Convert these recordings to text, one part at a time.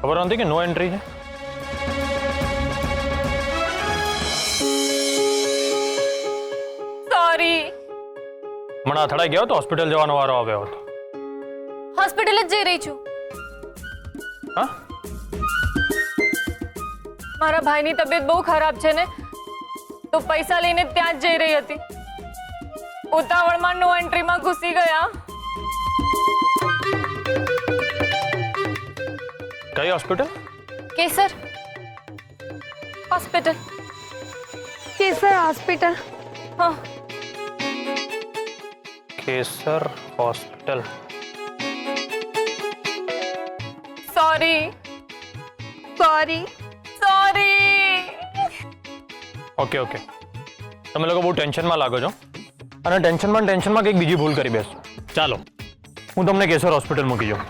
ખબર નથી કે નો એન્ટ્રી છે. સોરી. હમણાં અથડાઈ ગયો તો હોસ્પિટલ જવાનો વારો આવ્યો હતો. હોસ્પિટલ જ જઈ રહી છું. હા, મારા ભાઈની તબિયત બહુ ખરાબ છે ને, તો પૈસા લઈને ત્યાં જ જઈ રહી હતી. ઉતાવળમાં નો એન્ટ્રીમાં ઘૂસી ગયા. કઈ hospital? Kesar hospital. Kesar hospital. હા. Kesar hospital. Sorry. Sorry. Sorry. Okay okay, તમે લોકો બહુ ટેન્શનમાં લાગો છો અને ટેન્શનમાં કંઈક બીજી ભૂલ કરી બેસો. ચાલો હું તમને કેસર હોસ્પિટલ મૂકી જાઉં.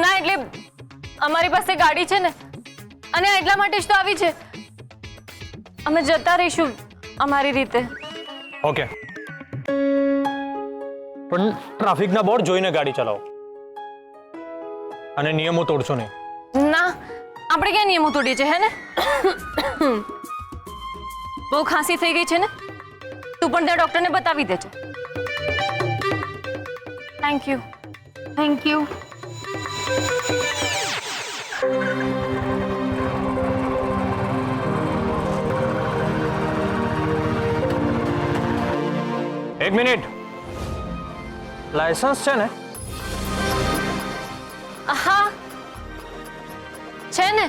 ના એટલે અમારી પાસે ગાડી છે ને, અને એટલા માટે જ તો આવી છે. અમે જતા રહીશું અમારી રીતે. ઓકે, પણ ટ્રાફિકના બોર્ડ જોઈને ગાડી ચલાવો અને નિયમો તોડશો નહીં. ના, આપણે ક્યાં નિયમો તોડીએ છે, હે ને? બહુ ખાંસી થઈ ગઈ છે ને, તું પણ ત્યાં ડોક્ટરને બતાવી દેજે. Thank you. Thank you. એક મિનિટ, લાયસન્સ છે ને? હા છે ને.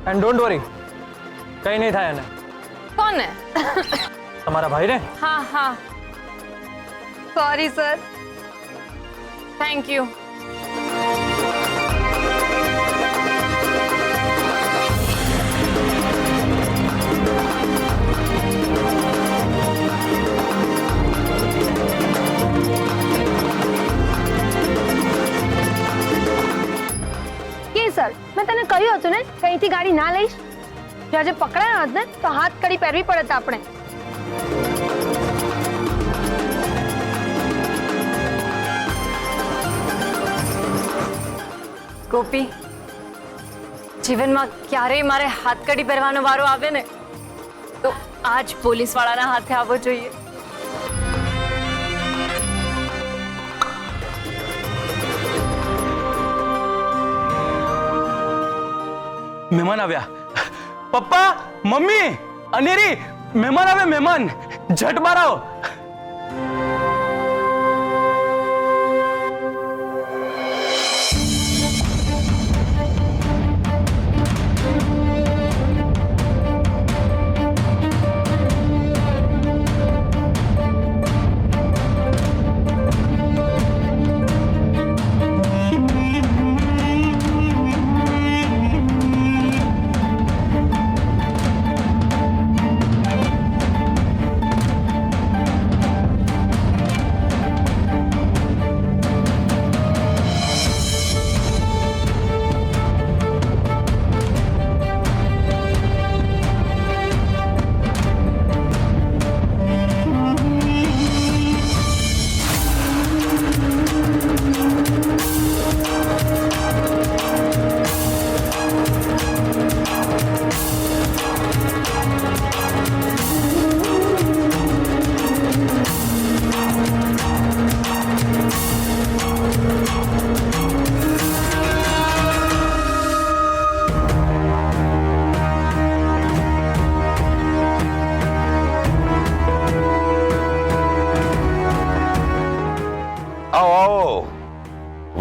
એન્ડ ડોન્ટ વરી, કંઈ નહીં થાય એને. કોને? તમારા ભાઈને. હા હા. Sorry sir. Thank you. Kesar, મેં તને કહ્યું હતું ને કે અહીંથી ગાડી ના લઈશ. જો આજે પકડાયા હોત ને તો હાથ કડી પહેરવી પડત આપણે. ગોપી, જીવનમાં ક્યારેય મારે હાથકડી પહેરવાનો વારો આવે ને તો આજ પોલીસ વાળાના હાથે આવવો જોઈએ. મહેમાન આવ્યા. પપ્પા, મમ્મી, અનેરી, મહેમાન આવે, મહેમાન. ઝટ બહાર આવો.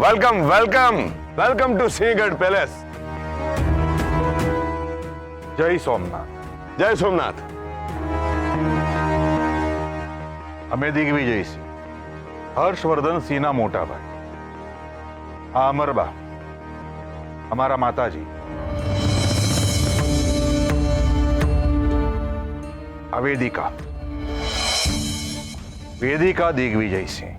Welcome welcome welcome to Singhgadh palace. જય સોમનાથ. જય સોમનાથ. અમે દિગ્વિજય સિંહ, હર્ષવર્ધન સિંહના મોટા ભાઈ. આ અમરબા અમારા માતાજી. આ વેદિકા દિગ્વિજય સિંહ.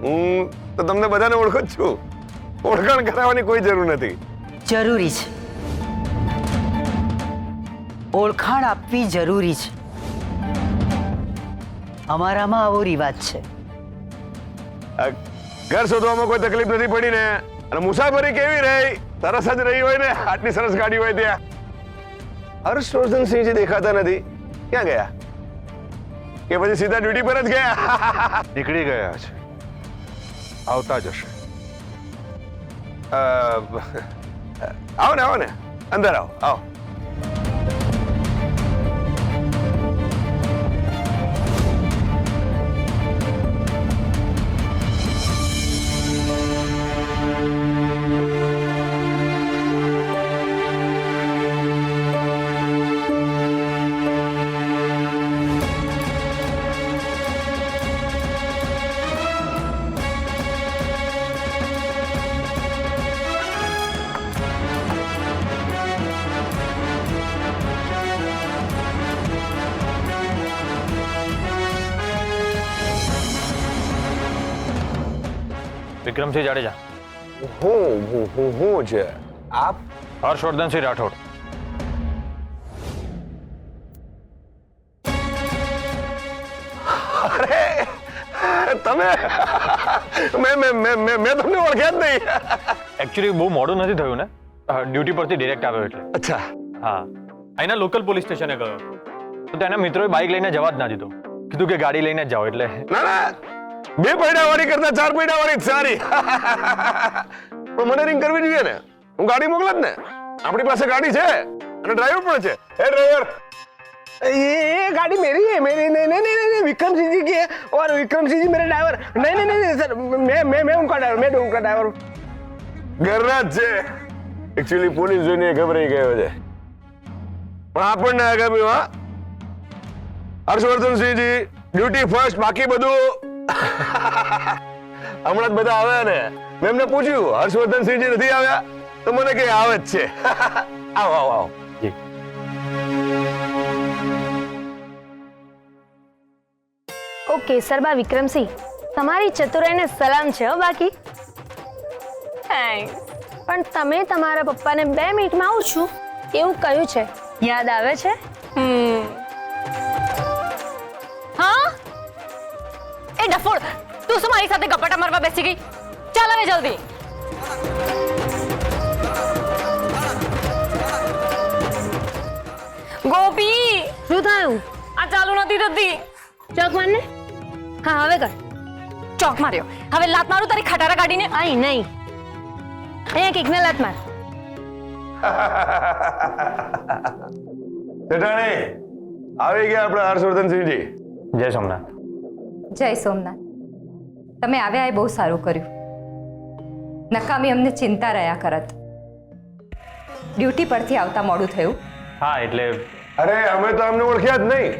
હું તો તમને બધાને ઓળખું જ છું. ઓળખાણ કરાવવાની કોઈ જરૂર નથી. જરૂરી છે. ઓળખાણ આપવી જરૂરી છે. અમારામાં આવો રિવાજ છે. ઘર શોધવામાં કોઈ તકલીફ નથી પડી ને? અને મુસાફરી કેવી રહી? સરસ જ રહી હોય ને? આટલી સરસ ગાડી હોય ત્યાં. હર્ષવર્ધનસિંહજી દેખાતા નથી, ક્યાં ગયા? કે પછી સીધા ડ્યુટી પર જ ગયા? નીકળી ગયા છે, આવતા જશે. આવો ને અંદર આવો. વિક્રમસિંહ જાડેજા. હું છે આપ? હર્ષવર્ધનસિંહ રાઠોડ. તમે? મેં તમને ઓળખ્યા જ નહીં. એકચ્યુઅલી બહુ મોડું નથી થયું ને, ડ્યુટી પરથી ડિરેક્ટ આવ્યો એટલે. અચ્છા. હા, અહીંના લોકલ પોલીસ સ્ટેશને ગયો તો તેના મિત્રોએ બાઇક લઈને જવા જ ના દીધો. કીધું કે ગાડી લઈને જ જાઓ. એટલે ના, 2 પૈડા વાળી કરતા 4 પૈડા વાળી જ સારી. પણ મને રિંગ કરવી જોઈએ ને, હું ગાડી મોકલત ને. આપણી પાસે ગાડી છે અને ડ્રાઈવર પણ છે. હે ડ્રાઈવર, ये गाड़ी मेरी है, मेरी नहीं विक्रम सिंह जी की है और विक्रम सिंह जी मेरे ड्राइवर नहीं सर मैं उनका ड्राइवर हूँ. ઘરના જ છે. એકચ્યુઅલી પોલીસ જોઈને ગભરાઈ ગયો છે, પણ આપણને આગામી હા હર્ષવર્ધનસિંહજી ડ્યુટી ફર્સ્ટ, બાકી બધું હમણાં જ બધા આવ્યા ને. મેં એમને પૂછ્યું હર્ષવર્ધનસિંહજી નથી આવ્યા તો મને કે આવે જ છે. આવો. ઓ કેસરબા વિક્રમસિંહ, તમારી ચતુરાઈને સલામ છે હો. બાકી થેન્ક્સ. પણ તમે તમારા પપ્પાને 2 મિનિટમાં આવું છું એવું કહ્યું છે, યાદ આવે છે? હા, એ ડફોડ, તું શું મારી સાથે ગપાટા મારવા બેસી ગઈ? ચાલ હવે જલ્દી. ગોપી, શું થયું? આ ચાલુ નથી થતી. ચોક મારને. હા, હવે કર. ચોક માર્યો. હવે લાત મારું તારી ખટારા કાઢીને. અહીં નહીં, અહીંયા કિકને લાત માર. જેઠાણી આવી ગયા આપણા હર્ષવર્ધનસિંહજી. જય સોમનાથ. જય સોમનાથ. તમે આવ્યા એ બહુ સારું કર્યું. નકામી અમને ચિંતા રહ્યા કરત. ડ્યુટી પરથી આવતા મોડું થયું. હા, એટલે અરે અમે તો અમને ઓળખ્યા જ નહીં.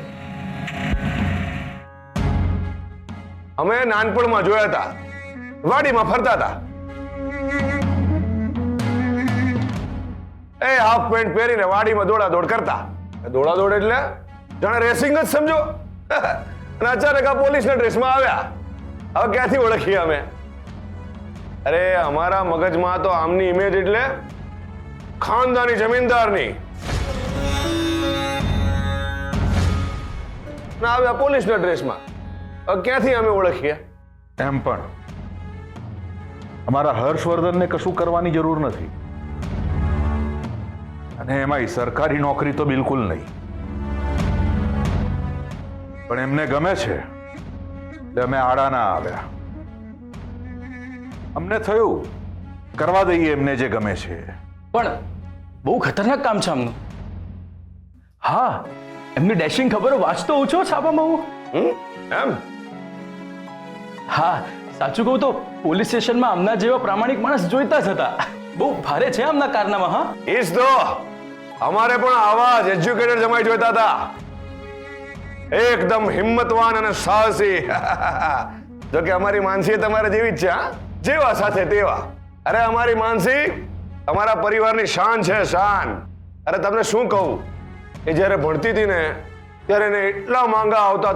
અમે નાનપણમાં જોયા હતા, વાડીમાં ફરતા હતા. એ હાફ પેન્ટ પહેરીને વાડીમાં દોડાદોડ કરતા. દોડાદોડ એટલે જાણે રેસિંગ જ સમજો. અને અચાનક આ પોલીસના ડ્રેસમાં આવ્યા. હવે ક્યાંથી ઓળખીએ અમે? અરે અમારા મગજમાં તો આમની ઇમેજ એટલે ખાનદાની જમીનદારની. ના આવ્યા પોલીસના ડ્રેસમાં. હવે ક્યાંથી અમે ઓળખીએ? એમ પણ અમારા હર્ષવર્ધનને કશું કરવાની જરૂર નથી, અને એમાંય સરકારી નોકરી તો બિલકુલ નહીં. પણ એમને ગમે છે એટલે અમે આડા ના આવ્યા. અમને થયું કરવા દઈએ એમને જે ગમે છે. પણ બહુ ખતરનાક કામ છે આમનું. હા, એમની ડેશિંગ ખબર વાંચતો ઓછો છાપામાં હું. એમ? હા, સાચું કહું તો પોલીસ સ્ટેશનમાં આમના જેવા પ્રામાણિક માણસ જોઈતા જ હતા. બહુ ભારે છે આમના કારનામા. હા, એ જ તો અમારે પણ આવા જ એજ્યુકેટેડ જમાઈ જોઈતા હતા. એકદમ હિંમતવાન અને સાહસી. જો કે અમારી માનસી તમારે જેવી જ છે. હા, જેવા સાથે તેવા. અરે અમારી માનસી અમારા પરિવારની શાન છે, શાન. અરે તમને શું કહું, એ જ્યારે ભણતી હતી ને ત્યારે એને એટલા માંગા આવતા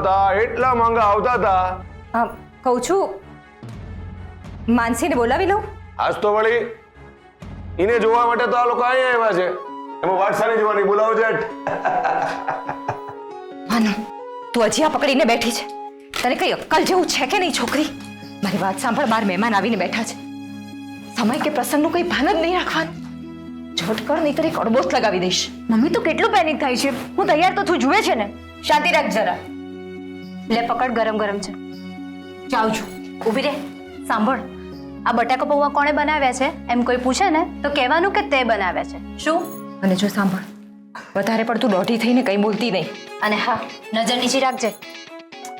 હતા. કહું છું, માનસીને બોલાવી લઉં. આજ તો વળી એને જોવા માટે તો આ લોકો અહીંયા આવ્યા છે. એમાં વાટસાની જોવાની, બોલાવો જેઠ. માનો તું હજી આ પકડીને બેઠી છે? તને કઈ અક્કલ જેવું છે કે નહીં છોકરી? મારી વાત સાંભળ, બાર મહેમાન આવીને બેઠા છે. સમય કે પ્રસંગનું કઈ ભાન જ નહીં રાખવાનું. ઝટકર નહીં તો એક અડબોસ લગાવી દઈશ. મમ્મી તો કેટલું પેનિક થાય છે. હું તૈયાર તો તું જુએ છે ને. શાંતિ રાખ જરા. લે પકડ, ગરમ ગરમ છે. જાઉં છું. ઊભી રહે. સાંભળ, આ બટાકા પૌવા કોણે બનાવ્યા છે એમ કોઈ પૂછે ને તો કહેવાનું કે તે બનાવ્યા છે. શું? અને જો સાંભળ, વધારે પડતું દોઢી થઈને કઈ બોલતી નહીં. અને હા, નજર નીચી રાખજે.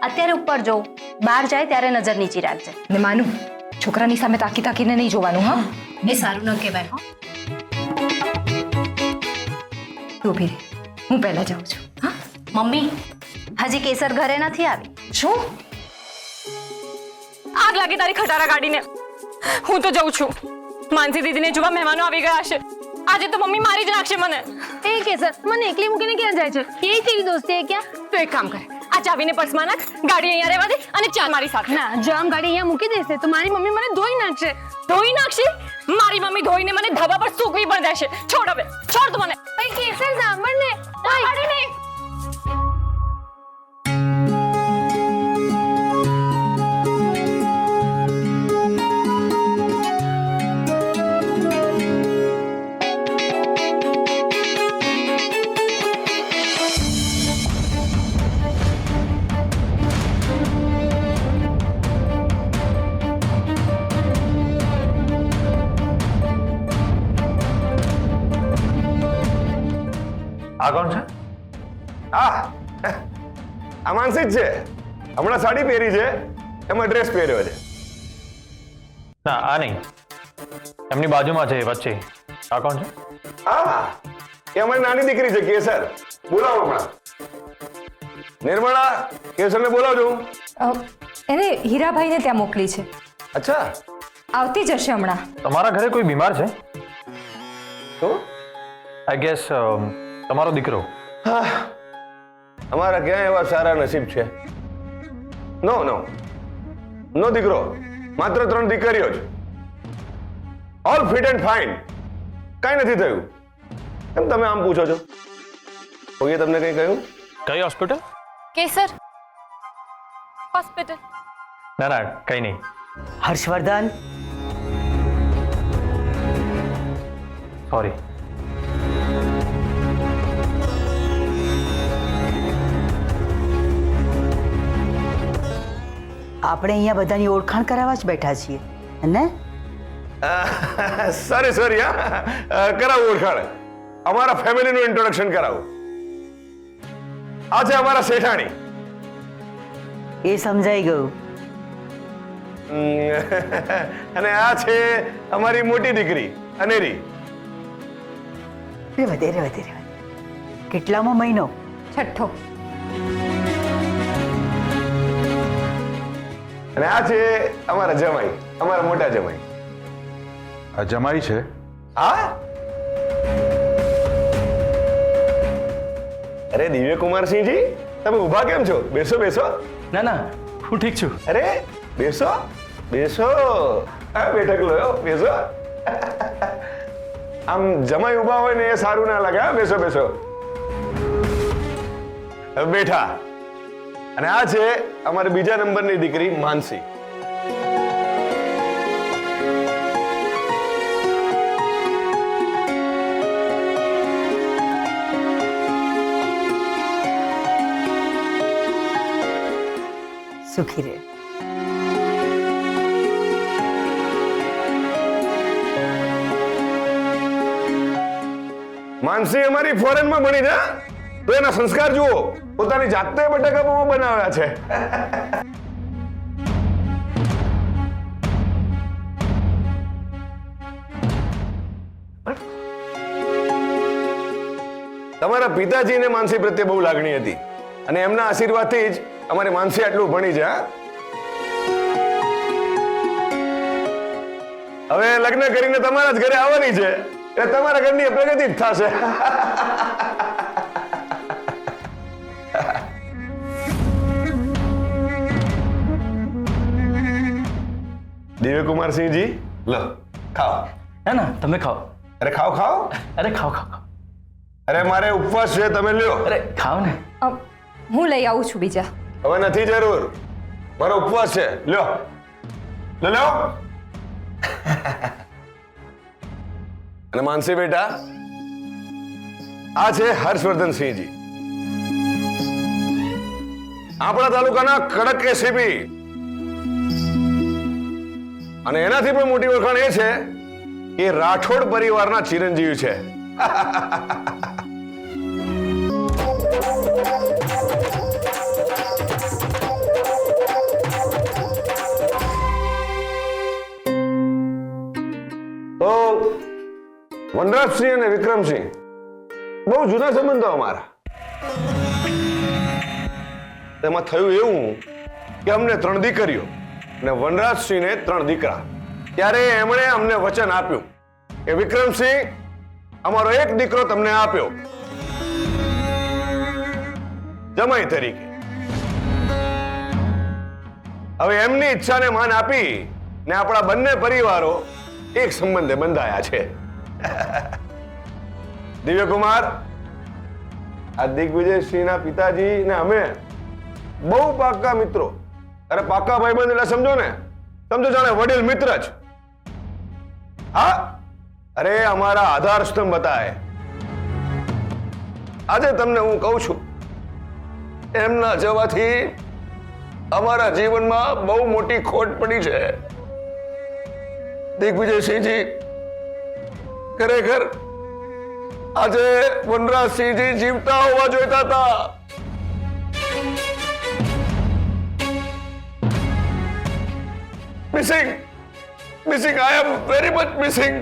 અત્યારે ઉપર જોઉં, બહાર જાય ત્યારે નજર નીચી રાખજે. ને માનું, છોકરાની સામે તાકી તાકીને નહીં જોવાનું. હા, એ સારું ન કહેવાય. હો, તું ઊભી રહે, હું પહેલા જાઉં છું. હા મમ્મી, હજી કેસર ઘરે નથી આવી. શું? આગ લાગી તારી ખટારા ગાડીને. હું તો જઉં છું. માનસી દીદીને જોવા મહેમાનો આવી ગયા છે. આજે તો મમ્મી મારી જ નાખશે મને. એ કેસર મને એકલી મૂકીને ક્યાં જાય છે? એ તેરી દોસ્તી એ ક્યાં? તો એક કામ કર, આ ચાવીને પર્સમાં નાખ, ગાડી અહીંયા રહેવા દે અને ચાલ મારી સાથે. ના, જો આમ ગાડી અહીંયા મૂકી દેશે તો મારી મમ્મી મને ધોઈ નાખશે. ધોઈ નાખશે? મારી મમ્મી ધોઈને મને ધાબા પર સૂકવી પણ દેશે. છોડ હવે, છોડ તું મને. એ કેસર સાંભળ ને. ગાડીને આ કોણ છે? આ માનસી જ છે. હમણાં સાડી પહેરી છે, એમાં ડ્રેસ પહેર્યો છે. ના, આ નહીં. એમની બાજુમાં છે, વચ્ચે. આ કોણ છે? એ અમારી નાની દીકરી છે કેસર. બોલાવો હમણાં. નિર્મળા, કેસરને બોલાવજો. એને હીરાભાઈને ત્યાં મોકલી છે. અચ્છા, આવતી જશે હમણાં. તમારા ઘરે કોઈ બીમાર છે? તો આઈ ગેસ તમારો દીકરો. અમારા ક્યાં એવા સારા નસીબ છે? નો નો નો દીકરો, માત્ર 3 દીકરીઓ જ. ઓલ ફિટ એન્ડ ફાઇન, કાંઈ નથી થયું. એમ તમે આમ પૂછો છો? કોઈએ તમને કંઈ કહ્યું? કઈ હોસ્પિટલ? કેસર હોસ્પિટલ. ના ના, કઈ નહીં. હર્ષવર્ધન, સોરી. આપણે અહીંયા બધાની ઓળખાણ કરાવવા જ બેઠા છીએ ને? સોરી હા, કરાવું ઓળખાણ. અમારા ફેમિલીનું ઇન્ટ્રોડક્શન કરાવું. આ છે અમારા શેઠાણી. એ સમજાઈ ગયું. અને આ છે અમારી મોટી દીકરી અનેરી. રેવા દે. કેટલામો મહિનો? છઠ્ઠો. અને આ છે અમારા જમાઈ, અમારા મોટા જમાઈ. આ જમાઈ છે? હા. અરે દિવ્યકુમારસિંહજી, તમે ઊભા કેમ છો? બેસો બેસો. ના ના, હું ઠીક છું. અરે બેસો બેસો. હા, બેઠક લો, બેસો. આમ જમાઈ ઊભા હોય ને એ સારું ના લાગે. હા, બેસો બેસો. બેઠા. અને આ છે અમારી બીજા નંબરની દીકરી માનસી. સુખી રહે. માનસી અમારી ફોરેનમાં ભણી છે, તો એના સંસ્કાર જુઓ. પોતાની જાતે બટાકા પૌવા બનાવ્યા છે. તમારા પિતાજીને માનસી પ્રત્યે બહુ લાગણી હતી અને એમના આશીર્વાદથી જ અમારી માનસી આટલું ભણી છે. હવે લગ્ન કરીને તમારા જ ઘરે આવવાની છે, એટલે તમારા ઘરની પ્રગતિ જ થશે. દિવ્યકુમારસિંહજી, લો ખાઓ. ના ના, તમે ખાઓ. અરે ખાઓ ખાઓ. અરે ખાઓ ખાઓ ખાઓ. અરે મારે ઉપવાસ છે, તમે લ્યો. અરે ખાઓ ને. હું લઈ આવું છું બીજા. હવે નથી જરૂર, મારો ઉપવાસ છે, લ્યો લ્યો. અને માનસી બેટા, આ છે હર્ષવર્ધનસિંહજી, આપણા તાલુકાના કડક એસીપી. અને એનાથી પણ મોટી ઓળખાણ એ છે કે રાઠોડ પરિવારના ચિરંજીવી છે. તો વનરાજસિંહ અને વિક્રમસિંહ બહુ જૂના સંબંધો અમારા. તેમાં થયું એવું કે અમને 3 દીકરીઓ અને વનરાજસિંહને 3 દીકરા. ત્યારે એમણે અમને વચન આપ્યું કે વિક્રમસિંહ, અમારો એક દીકરો તમને આપ્યો જમાઈ તરીકે. હવે એમની ઈચ્છાને માન આપી ને આપણા બંને પરિવારો એક સંબંધે બંધાયા છે. દિવ્યકુમાર, આ દિગ્વિજયસિંહના પિતાજી ને અમે બહુ પાક્કા મિત્રો. અરે પાક્કા ભાઈબંધ એટલે સમજો ને, સમજો જાણે વડીલ મિત્ર જ. હા, અરે અમારા આધાર સ્તંભ હતા એ. આજે તમને હું કહું છું, એમના જવાથી અમારા જીવનમાં બહુ મોટી ખોટ પડી છે. દિગ્વિજયસિંહજી, ખરેખર આજે વનરાજસિંહજી જીવતા હોવા જોઈતા હતા. Missing, missing, I am very much missing.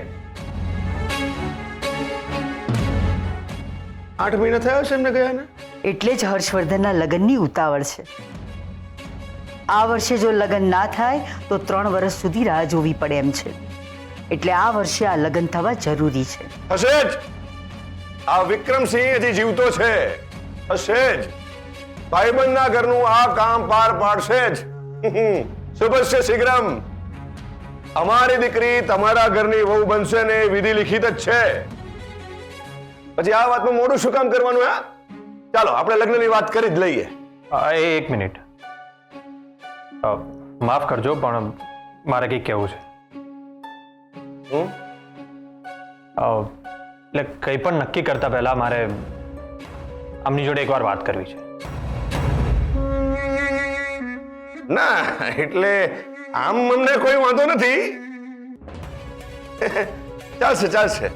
8 મહિના થયા છે એમને ગયા ને. એટલે જ હર્ષવર્ધનના લગ્નની ઉતાવળ છે. આ વર્ષે જો લગ્ન ના થાય તો 3 વર્ષ સુધી રાહ જોવી પડે એમ છે. એટલે આ વર્ષે આ લગ્ન થવા જરૂરી છે. હશે જ. આ વિક્રમસિંહ હજી જીવતો છે, હશે જ. ભાઈબંધના ઘરનું આ કામ પાર પાડશે જ. શુભસ્ય શીઘ્રમ. અમારી દીકરી તમારા ઘરની વહુ બનશે ને એ વિધિ લિખિત જ છે. પછી આ વાતમાં મોડું શું કામ કરવાનું? હા, ચાલો આપણે લગ્નની વાત કરી જ લઈએ. એક મિનિટ, માફ કરજો પણ મારે કંઈક કહેવું છે. એટલે કંઈ પણ નક્કી કરતા પહેલા મારે આમની જોડે એકવાર વાત કરવી છે. ના, એટલે આમ અમને કોઈ વાંધો નથી. ચાલશે ચાલશે.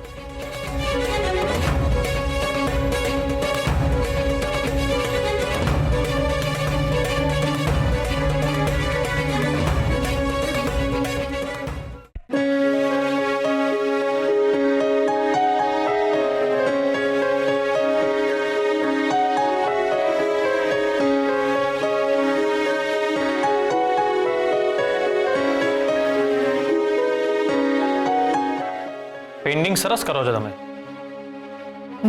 પેઇન્ટિંગ સરસ કરો છો તમે.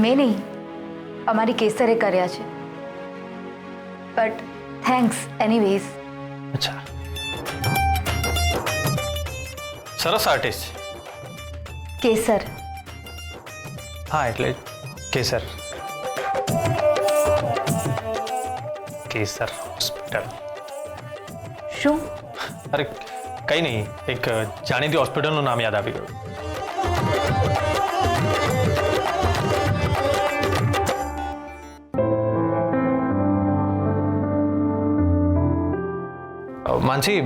મેં નહીં, અમારી કેસરે કર્યા છે. But thanks anyways. અચ્છા, સરસ આર્ટિસ્ટ. કેસર. હા, એટલે કેસર. કેસર હોસ્પિટલ. શું? અરે કંઈ નહીં, એક જાણીતી હોસ્પિટલનું નામ યાદ આવી ગયું. માનસી,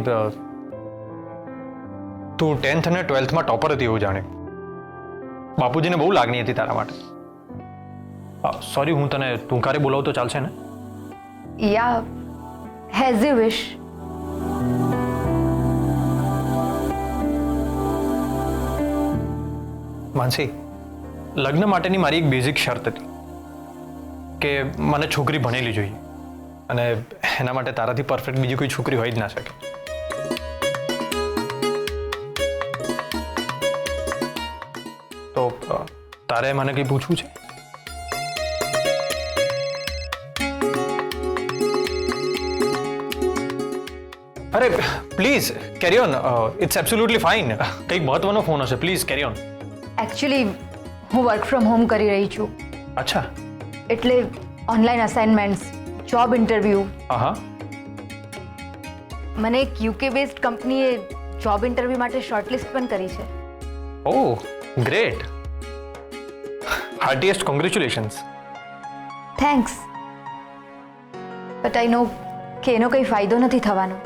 તું 10th અને 12th માં ટોપર હતી એવું જાણ્યું. બાપુજીને બહુ લાગણી હતી તારા માટે. સોરી, હું તને તુંકારે બોલાવું તો ચાલશે ને? યા, હેઝ યુ વિશ. માનસી, લગ્ન માટેની મારી એક બેઝિક શરત હતી કે મને છોકરી ભણેલી જોઈએ, અને એના માટે તારાથી પરફેક્ટ બીજી કોઈ છોકરી હોય જ ના શકે. તો તારે મને કંઈ પૂછવું છે? અરે please carry on, it's absolutely fine. કંઈક મહત્વનો ફોન હશે, પ્લીઝ કેરી ઓન. એકચ્યુઅલી હું વર્ક ફ્રોમ હોમ કરી રહી છું, અચ્છા. એટલે ઓનલાઈન અસાઇનમેન્ટ્સ, જોબ ઇન્ટરવ્યૂ. હા. મને એક યુકે બેઝડ કંપનીએ જોબ ઇન્ટરવ્યૂ માટે શોર્ટલિસ્ટ પણ કરી છે. Oh great. Heartiest congratulations. Thanks, but I know કે એનો કંઈ ફાયદો નથી થવાનો.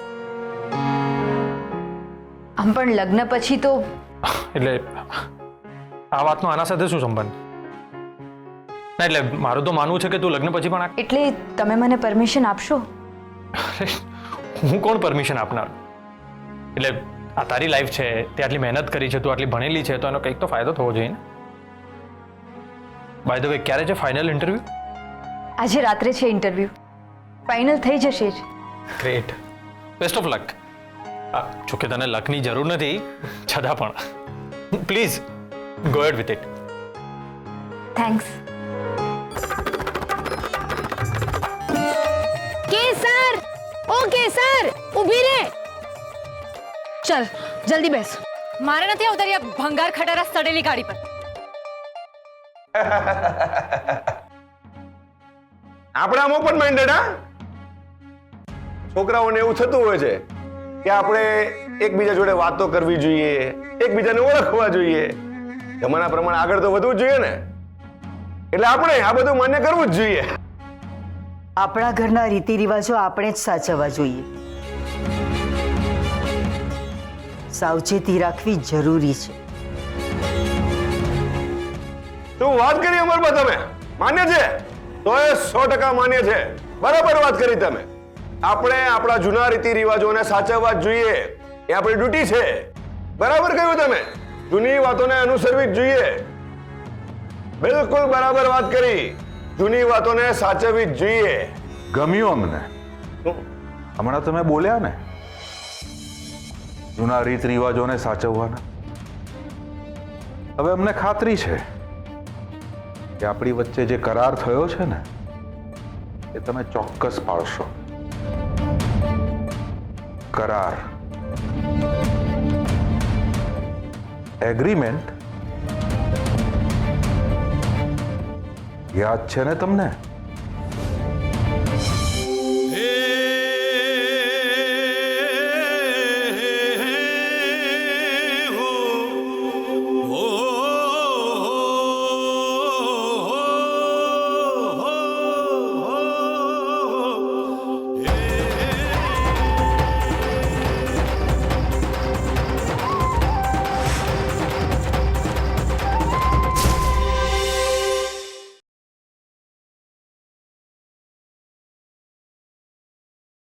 આમ પણ લગ્ન પછી તો એટલે આ વાતનો આના સાથે શું સંબંધ? ના એટલે મારું તો માનવું છે કે તું લગ્ન પછી પણ એટલે તમે મને પરમિશન આપશો? હું કોણ પરમિશન આપનાર? એટલે આ તારી લાઈફ છે, તે આટલી મહેનત કરી છે, તું આટલી ભણેલી છે, તો એનો કંઈક તો ફાયદો થવો જોઈએ ને. બાય ધ વે, ક્યારે છે ફાઇનલ ઇન્ટરવ્યુ? આજે રાત્રે છે ઇન્ટરવ્યૂ. ફાઇનલ થઈ જશે જ. Great, best of luck. જોકે તને લકની જરૂર નથી, છતાં પણ please go head with it. Thanks. Kesar, ઓ કેસર, ઊભી રે. ચલ જલ્દી બેસ. મારે નથી આવતા ભંગાર ખટારા સડેલી ગાડી પર. આપણે આમ ઓપન માઇન્ડેડ, હા? છોકરાઓને એવું થતું હોય છે કે આપણે એકબીજા જોડે વાતો કરવી જોઈએ, એકબીજાને ઓળખવા જોઈએ. જમાના પ્રમાણે આગળ તો વધવું જ જોઈએ ને, એટલે આપણે આ બધું માન્ય કરવું જ જોઈએ. આપણા ઘરના રીતિ રિવાજો આપણે જ સાચવવા જોઈએ. સાવચેતી રાખવી જરૂરી છે. શું વાત કરી અમરમાં તમે? માન્ય છે તો એ 100% માન્ય છે. બરાબર વાત કરી તમે. આપણે આપણા જૂના રીતિ રિવાજોને સાચવવા જ જોઈએ, એ આપણી ડ્યુટી છે. બરાબર કહ્યું તમે, જૂની વાતોને અનુસરવી જ જોઈએ. બિલકુલ બરાબર વાત કરી, જૂની વાતોને સાચવવી જ જોઈએ. ગમ્યું અમને. હમણાં તમે બોલ્યા ને જૂના રીત રિવાજોને સાચવવાના. હવે અમને ખાતરી છે કે આપણી વચ્ચે જે કરાર થયો છે ને એ તમે ચોક્કસ પાળશો. કરાર, એગ્રીમેન્ટ યાદ છે ને તમને?